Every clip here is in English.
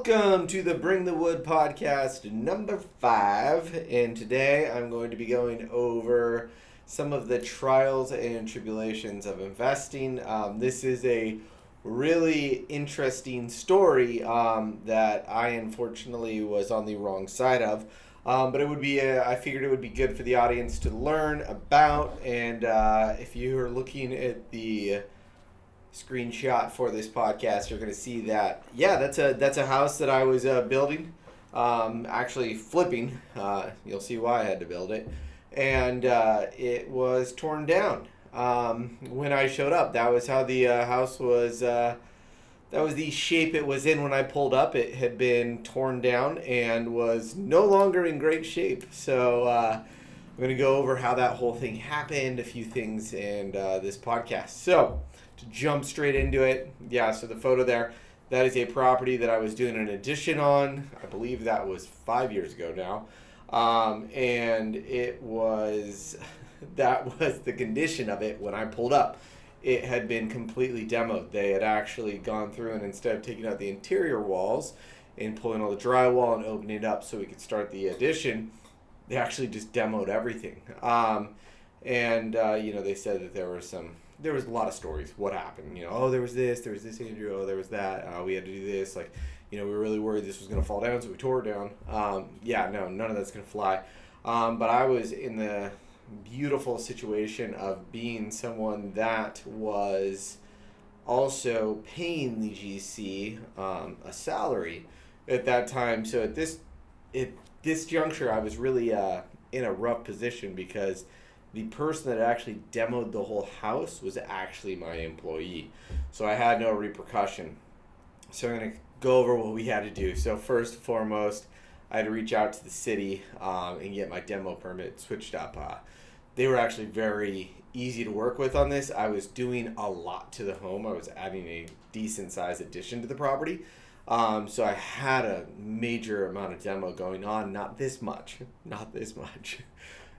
Welcome to the Bring the Wood podcast number 5, and today I'm going to be going over some of the trials and tribulations of investing. This is a really interesting story that I unfortunately was on the wrong side of, but it would be I figured it would be good for the audience to learn about, and if you are looking at the screenshot for this podcast, you're going to see that that's a house that I was building, actually flipping. You'll see why I had to build it, and it was torn down when I showed up. That was how the house was. That was the shape it was in when I pulled up. It had been torn down and was no longer in great shape. So I'm going to go over how that whole thing happened, a few things, and this podcast. So to jump straight into it, so the photo there, that is a property that I was doing an addition on. I believe that was 5 years ago now. And it was, that was the condition of it when I pulled up. It had been completely demoed. They had actually gone through and instead of taking out the interior walls and pulling all the drywall and opening it up so we could start the addition, they actually just demoed everything. They said that there was a lot of stories. What happened? There was this, Andrew, there was that. We had to do this. We were really worried this was going to fall down, so we tore it down. No, none of that's going to fly. But I was in the beautiful situation of being someone that was also paying the GC a salary at that time. So at this juncture, I was really in a rough position because the person that actually demoed the whole house was actually my employee. So I had no repercussion. So I'm going to go over what we had to do. So first and foremost, I had to reach out to the city and get my demo permit switched up. They were actually very easy to work with on this. I was doing a lot to the home. I was adding a decent sized addition to the property. So I had a major amount of demo going on, not this much.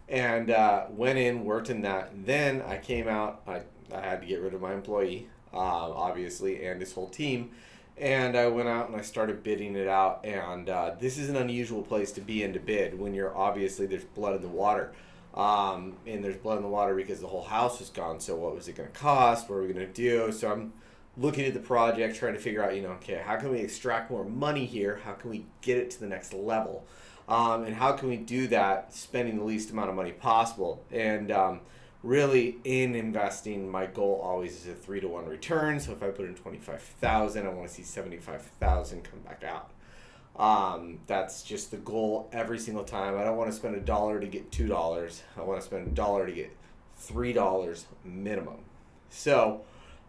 And went in, worked in that. Then I came out. I had to get rid of my employee, obviously, and his whole team. And I went out and I started bidding it out. And this is an unusual place to be in to bid when you're obviously there's blood in the water. And there's blood in the water because the whole house was gone. So what was it going to cost? What are we going to do? So I'm looking at the project, trying to figure out, how can we extract more money here? How can we get it to the next level? And how can we do that spending the least amount of money possible? And really in investing, my goal always is a 3-to-1 return. So if I put in $25,000, I want to see $75,000 come back out. That's just the goal every single time. I don't want to spend $1 to get $2. I want to spend $1 to get $3 minimum. So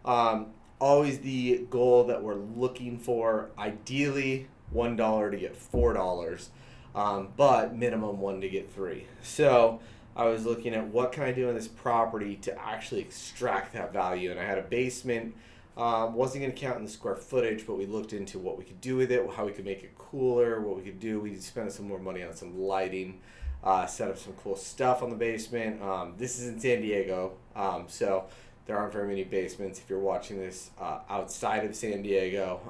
always the goal that we're looking for, ideally $1 to get $4. But minimum 1 to get 3. So I was looking at what can I do in this property to actually extract that value. And I had a basement. Wasn't going to count in the square footage, but we looked into what we could do with it, how we could make it cooler, what we could do. We spent some more money on some lighting, set up some cool stuff on the basement. This is in San Diego, so there aren't very many basements. If you're watching this outside of San Diego,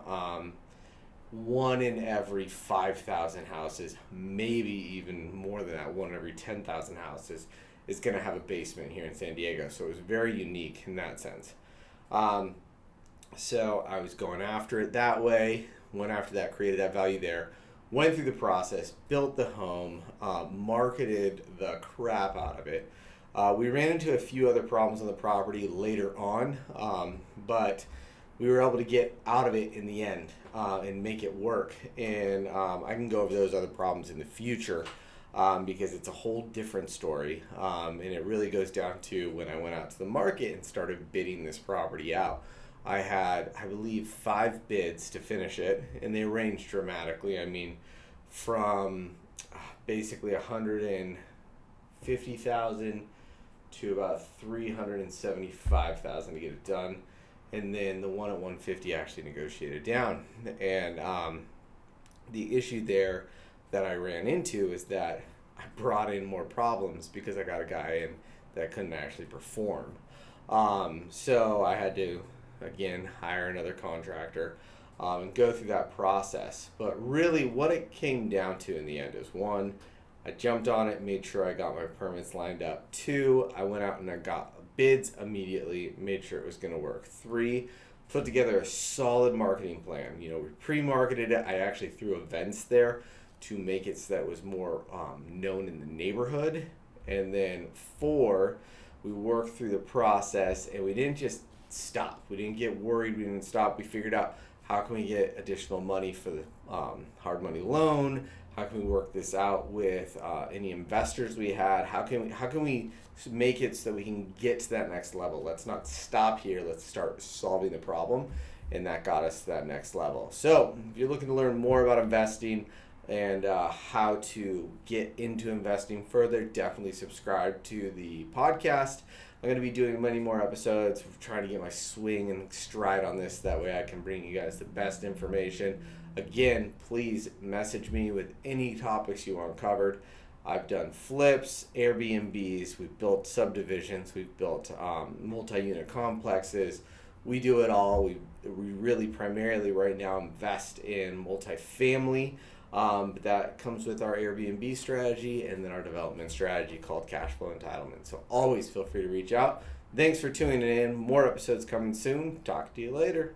1 in every 5,000 houses, maybe even more than that, 1 in every 10,000 houses is going to have a basement here in San Diego. So it was very unique in that sense. So I was going after it that way, went after that, created that value there, went through the process, built the home, marketed the crap out of it. We ran into a few other problems on the property later on, but we were able to get out of it in the end and make it work. And I can go over those other problems in the future because it's a whole different story. And it really goes down to when I went out to the market and started bidding this property out. I had, I believe, 5 bids to finish it, and they ranged dramatically. I mean, from basically $150,000 to about $375,000 to get it done. And then the one at 150 actually negotiated down. And the issue there that I ran into is that I brought in more problems because I got a guy in that couldn't actually perform. So I had to, again, hire another contractor. and go through that process. But really, what it came down to in the end is, one, I jumped on it, made sure I got my permits lined up. Two, I went out and I got bids immediately, made sure it was going to work. Three, put together a solid marketing plan. We pre-marketed it. I actually threw events there to make it so that it was more known in the neighborhood. And then four, we worked through the process, and we didn't just stop. We didn't get worried. We didn't stop. We figured out, how can we get additional money for the hard money loan? How can we work this out with any investors we had? How can we make it so that we can get to that next level? Let's not stop here. Let's start solving the problem, and that got us to that next level. So if you're looking to learn more about investing and how to get into investing further, definitely subscribe to the podcast. I'm going to be doing many more episodes, trying to get my swing and stride on this. That way I can bring you guys the best information. Again, please message me with any topics you want covered. I've done flips, Airbnbs, we've built subdivisions, we've built multi-unit complexes. We do it all. We really primarily right now invest in multifamily. But that comes with our Airbnb strategy and then our development strategy called cash flow entitlement. So always feel free to reach out. Thanks for tuning in. More episodes coming soon. Talk to you later.